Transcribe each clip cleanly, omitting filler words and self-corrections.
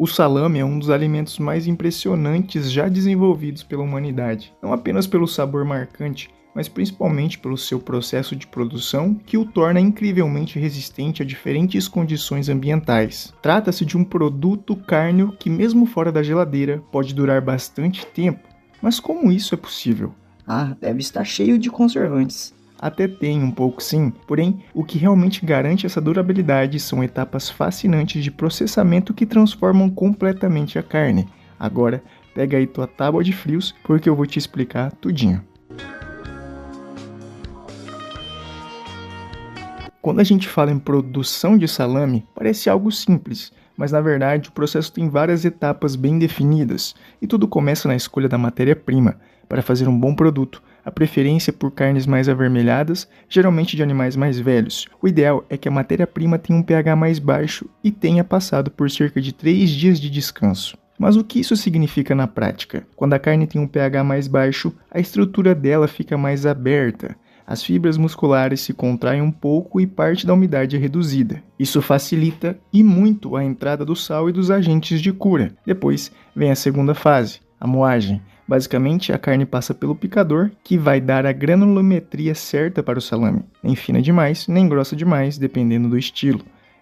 O salame é um dos alimentos mais impressionantes já desenvolvidos pela humanidade, não apenas pelo sabor marcante, mas principalmente pelo seu processo de produção que o torna incrivelmente resistente a diferentes condições ambientais. Trata-se de um produto cárneo que, mesmo fora da geladeira, pode durar bastante tempo. Mas como isso é possível? Deve estar cheio de conservantes. Até tem um pouco sim, porém, o que realmente garante essa durabilidade são etapas fascinantes de processamento que transformam completamente a carne. Agora, pega aí tua tábua de frios, porque eu vou te explicar tudinho. Quando a gente fala em produção de salame, parece algo simples, mas na verdade o processo tem várias etapas bem definidas, e tudo começa na escolha da matéria-prima. Para fazer um bom produto, a preferência é por carnes mais avermelhadas, geralmente de animais mais velhos. O ideal é que a matéria-prima tenha um pH mais baixo e tenha passado por cerca de 3 dias de descanso. Mas o que isso significa na prática? Quando a carne tem um pH mais baixo, a estrutura dela fica mais aberta. As fibras musculares se contraem um pouco e parte da umidade é reduzida. Isso facilita e muito a entrada do sal e dos agentes de cura. Depois vem a segunda fase, a moagem. Basicamente, a carne passa pelo picador, que vai dar a granulometria certa para o salame. Nem fina demais, nem grossa demais, dependendo do estilo.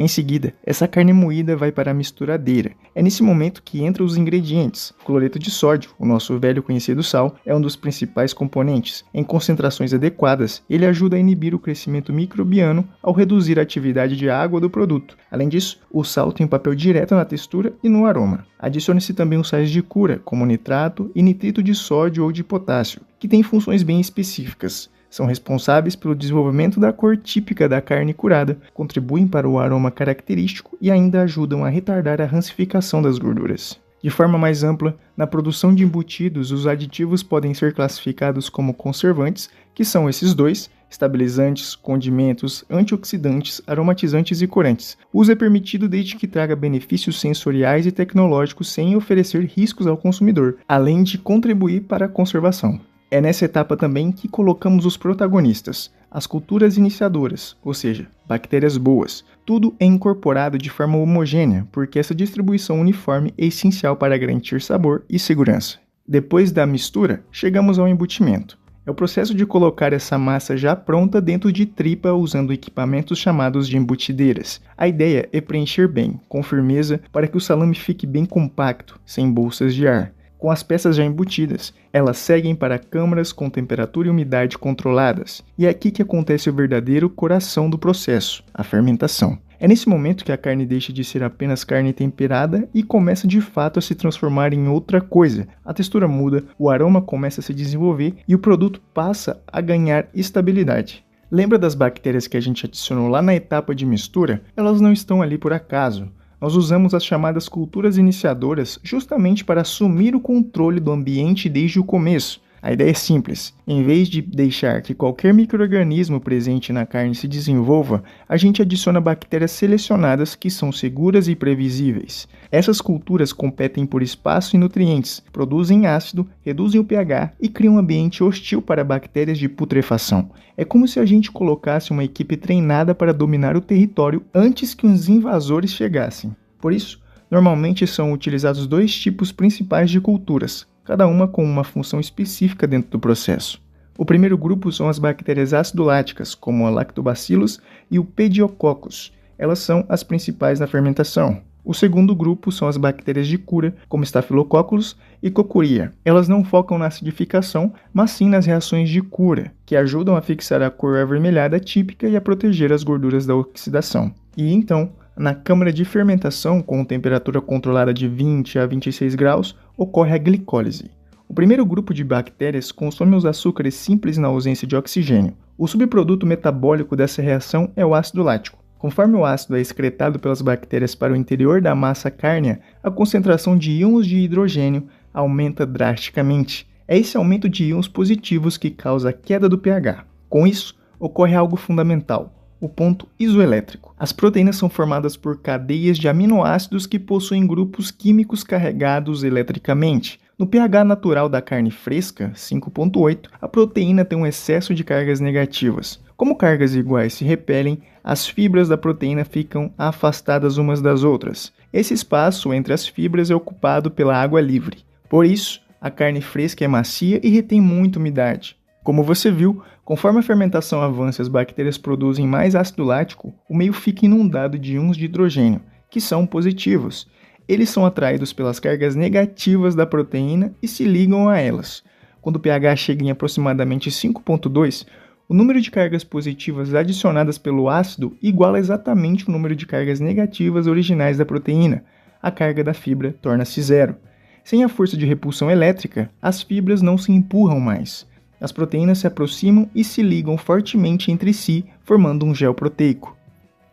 Em seguida, essa carne moída vai para a misturadeira. É nesse momento que entram os ingredientes. O cloreto de sódio, o nosso velho conhecido sal, é um dos principais componentes. Em concentrações adequadas, ele ajuda a inibir o crescimento microbiano ao reduzir a atividade de água do produto. Além disso, o sal tem um papel direto na textura e no aroma. Adicione-se também os sais de cura, como nitrato e nitrito de sódio ou de potássio, que têm funções bem específicas. São responsáveis pelo desenvolvimento da cor típica da carne curada, contribuem para o aroma característico e ainda ajudam a retardar a rancificação das gorduras. De forma mais ampla, na produção de embutidos, os aditivos podem ser classificados como conservantes, que são esses dois: estabilizantes, condimentos, antioxidantes, aromatizantes e corantes. O uso é permitido desde que traga benefícios sensoriais e tecnológicos sem oferecer riscos ao consumidor, além de contribuir para a conservação. É nessa etapa também que colocamos os protagonistas, as culturas iniciadoras, ou seja, bactérias boas. Tudo é incorporado de forma homogênea, porque essa distribuição uniforme é essencial para garantir sabor e segurança. Depois da mistura, chegamos ao embutimento. É o processo de colocar essa massa já pronta dentro de tripa usando equipamentos chamados de embutideiras. A ideia é preencher bem, com firmeza, para que o salame fique bem compacto, sem bolsas de ar. Com as peças já embutidas, elas seguem para câmaras com temperatura e umidade controladas. E é aqui que acontece o verdadeiro coração do processo, a fermentação. É nesse momento que a carne deixa de ser apenas carne temperada e começa de fato a se transformar em outra coisa. A textura muda, o aroma começa a se desenvolver e o produto passa a ganhar estabilidade. Lembra das bactérias que a gente adicionou lá na etapa de mistura? Elas não estão ali por acaso. Nós usamos as chamadas culturas iniciadoras justamente para assumir o controle do ambiente desde o começo. A ideia é simples: em vez de deixar que qualquer micro-organismo presente na carne se desenvolva, a gente adiciona bactérias selecionadas que são seguras e previsíveis. Essas culturas competem por espaço e nutrientes, produzem ácido, reduzem o pH e criam um ambiente hostil para bactérias de putrefação. É como se a gente colocasse uma equipe treinada para dominar o território antes que os invasores chegassem. Por isso, normalmente são utilizados 2 tipos principais de culturas, cada uma com uma função específica dentro do processo. O primeiro grupo são as bactérias acidoláticas, como a Lactobacillus e o Pediococcus. Elas são as principais na fermentação. O segundo grupo são as bactérias de cura, como Staphylococcus e Cocuria. Elas não focam na acidificação, mas sim nas reações de cura, que ajudam a fixar a cor avermelhada típica e a proteger as gorduras da oxidação. E então, na câmara de fermentação, com temperatura controlada de 20 a 26 graus, ocorre a glicólise. O primeiro grupo de bactérias consome os açúcares simples na ausência de oxigênio. O subproduto metabólico dessa reação é o ácido lático. Conforme o ácido é excretado pelas bactérias para o interior da massa cárnea, a concentração de íons de hidrogênio aumenta drasticamente. É esse aumento de íons positivos que causa a queda do pH. Com isso, ocorre algo fundamental: o ponto isoelétrico. As proteínas são formadas por cadeias de aminoácidos que possuem grupos químicos carregados eletricamente. No pH natural da carne fresca, 5,8, a proteína tem um excesso de cargas negativas. Como cargas iguais se repelem, as fibras da proteína ficam afastadas umas das outras. Esse espaço entre as fibras é ocupado pela água livre. Por isso, a carne fresca é macia e retém muita umidade. Como você viu, conforme a fermentação avança e as bactérias produzem mais ácido lático, o meio fica inundado de íons de hidrogênio, que são positivos. Eles são atraídos pelas cargas negativas da proteína e se ligam a elas. Quando o pH chega em aproximadamente 5,2, o número de cargas positivas adicionadas pelo ácido iguala exatamente o número de cargas negativas originais da proteína. A carga da fibra torna-se zero. Sem a força de repulsão elétrica, as fibras não se empurram mais. As proteínas se aproximam e se ligam fortemente entre si, formando um gel proteico.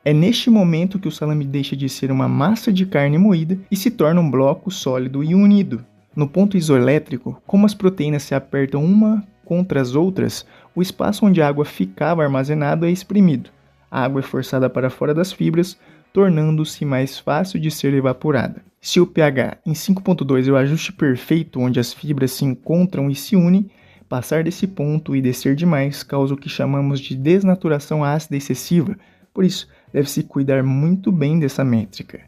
É neste momento que o salame deixa de ser uma massa de carne moída e se torna um bloco sólido e unido. No ponto isoelétrico, como as proteínas se apertam uma contra as outras, o espaço onde a água ficava armazenada é exprimido. A água é forçada para fora das fibras, tornando-se mais fácil de ser evaporada. Se o pH em 5,2 é o ajuste perfeito onde as fibras se encontram e se unem, passar desse ponto e descer demais causa o que chamamos de desnaturação ácida excessiva, por isso deve-se cuidar muito bem dessa métrica.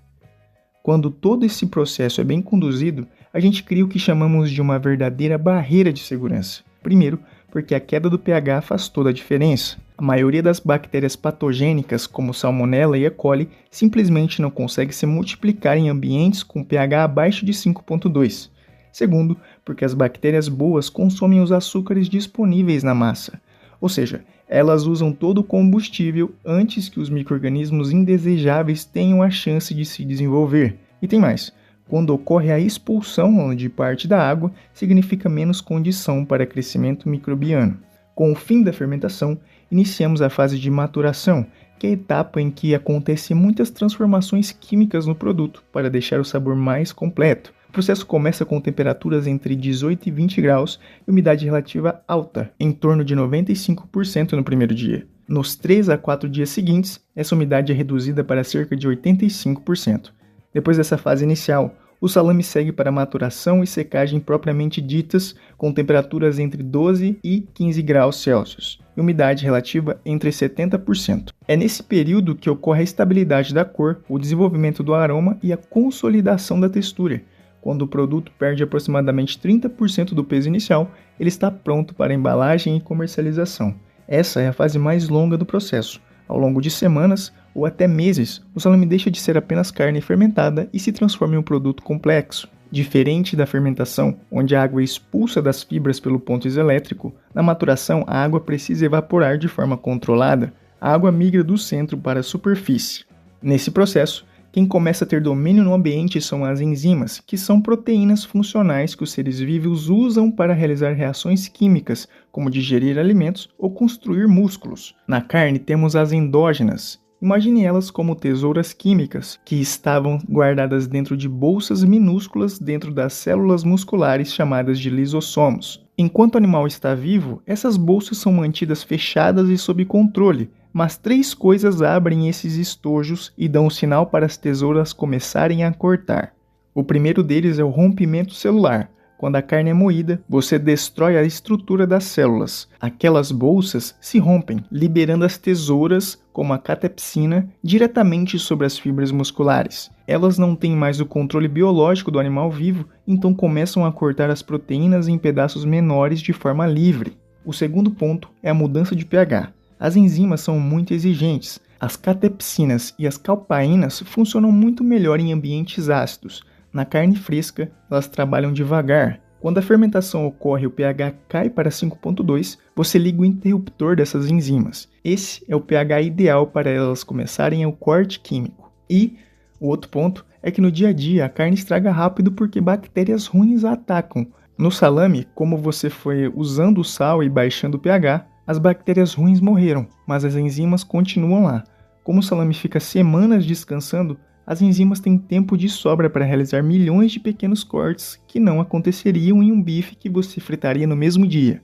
Quando todo esse processo é bem conduzido, a gente cria o que chamamos de uma verdadeira barreira de segurança. Primeiro, porque a queda do pH faz toda a diferença. A maioria das bactérias patogênicas, como Salmonella e E. coli, simplesmente não consegue se multiplicar em ambientes com pH abaixo de 5,2. Segundo, porque as bactérias boas consomem os açúcares disponíveis na massa, ou seja, elas usam todo o combustível antes que os micro-organismos indesejáveis tenham a chance de se desenvolver. E tem mais, quando ocorre a expulsão de parte da água, significa menos condição para crescimento microbiano. Com o fim da fermentação, iniciamos a fase de maturação, que é a etapa em que acontecem muitas transformações químicas no produto para deixar o sabor mais completo. O processo começa com temperaturas entre 18 e 20 graus e umidade relativa alta, em torno de 95% no primeiro dia. Nos 3 a 4 dias seguintes, essa umidade é reduzida para cerca de 85%. Depois dessa fase inicial, o salame segue para maturação e secagem propriamente ditas, com temperaturas entre 12 e 15 graus Celsius, e umidade relativa entre 70%. É nesse período que ocorre a estabilidade da cor, o desenvolvimento do aroma e a consolidação da textura. Quando o produto perde aproximadamente 30% do peso inicial, ele está pronto para embalagem e comercialização. Essa é a fase mais longa do processo. Ao longo de semanas ou até meses, o salame deixa de ser apenas carne fermentada e se transforma em um produto complexo. Diferente da fermentação, onde a água é expulsa das fibras pelo ponto isoelétrico, na maturação a água precisa evaporar de forma controlada. A água migra do centro para a superfície. Nesse processo, quem começa a ter domínio no ambiente são as enzimas, que são proteínas funcionais que os seres vivos usam para realizar reações químicas, como digerir alimentos ou construir músculos. Na carne temos as endógenas. Imagine elas como tesouras químicas, que estavam guardadas dentro de bolsas minúsculas dentro das células musculares chamadas de lisossomos. Enquanto o animal está vivo, essas bolsas são mantidas fechadas e sob controle, mas 3 coisas abrem esses estojos e dão o sinal para as tesouras começarem a cortar. O primeiro deles é o rompimento celular. Quando a carne é moída, você destrói a estrutura das células. Aquelas bolsas se rompem, liberando as tesouras, como a catepsina, diretamente sobre as fibras musculares. Elas não têm mais o controle biológico do animal vivo, então começam a cortar as proteínas em pedaços menores de forma livre. O segundo ponto é a mudança de pH. As enzimas são muito exigentes. As catepsinas e as calpaínas funcionam muito melhor em ambientes ácidos. Na carne fresca, elas trabalham devagar. Quando a fermentação ocorre e o pH cai para 5,2, você liga o interruptor dessas enzimas. Esse é o pH ideal para elas começarem o corte químico. E o outro ponto é que no dia a dia a carne estraga rápido porque bactérias ruins a atacam. No salame, como você foi usando o sal e baixando o pH, as bactérias ruins morreram, mas as enzimas continuam lá. Como o salame fica semanas descansando, as enzimas têm tempo de sobra para realizar milhões de pequenos cortes que não aconteceriam em um bife que você fritaria no mesmo dia.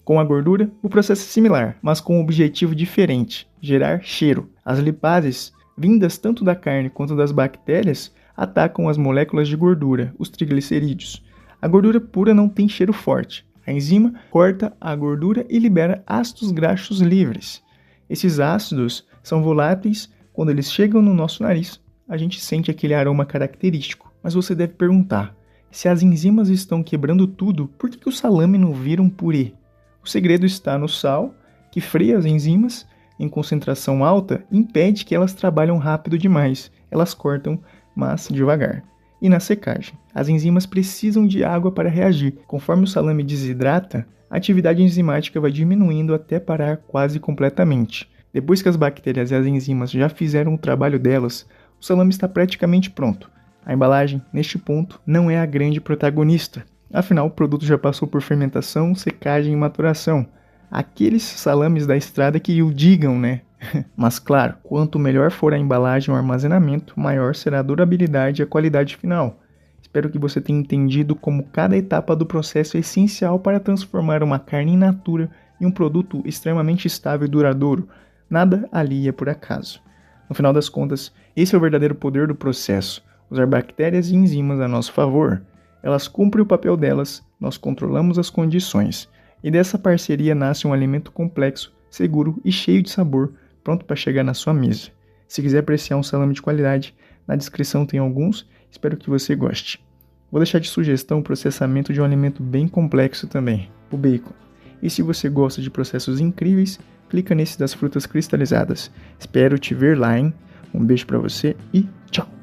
Com a gordura, o processo é similar, mas com um objetivo diferente: gerar cheiro. As lipases, vindas tanto da carne quanto das bactérias, atacam as moléculas de gordura, os triglicerídeos. A gordura pura não tem cheiro forte. A enzima corta a gordura e libera ácidos graxos livres. Esses ácidos são voláteis. Quando eles chegam no nosso nariz, a gente sente aquele aroma característico. Mas você deve perguntar, se as enzimas estão quebrando tudo, por que o salame não vira um purê? O segredo está no sal, que freia as enzimas em concentração alta e impede que elas trabalhem rápido demais. Elas cortam, mas devagar. E na secagem, as enzimas precisam de água para reagir. Conforme o salame desidrata, a atividade enzimática vai diminuindo até parar quase completamente. Depois que as bactérias e as enzimas já fizeram o trabalho delas, o salame está praticamente pronto. A embalagem, neste ponto, não é a grande protagonista. Afinal, o produto já passou por fermentação, secagem e maturação. Aqueles salames da estrada que o digam, né? Mas claro, quanto melhor for a embalagem ou armazenamento, maior será a durabilidade e a qualidade final. Espero que você tenha entendido como cada etapa do processo é essencial para transformar uma carne in natura em um produto extremamente estável e duradouro. Nada ali é por acaso. No final das contas, esse é o verdadeiro poder do processo. Usar bactérias e enzimas a nosso favor. Elas cumprem o papel delas, nós controlamos as condições. E dessa parceria nasce um alimento complexo, seguro e cheio de sabor, pronto para chegar na sua mesa. Se quiser apreciar um salame de qualidade, na descrição tem alguns, espero que você goste. Vou deixar de sugestão o processamento de um alimento bem complexo também, o bacon. E se você gosta de processos incríveis, clica nesse das frutas cristalizadas. Espero te ver lá, hein? Um beijo para você e tchau!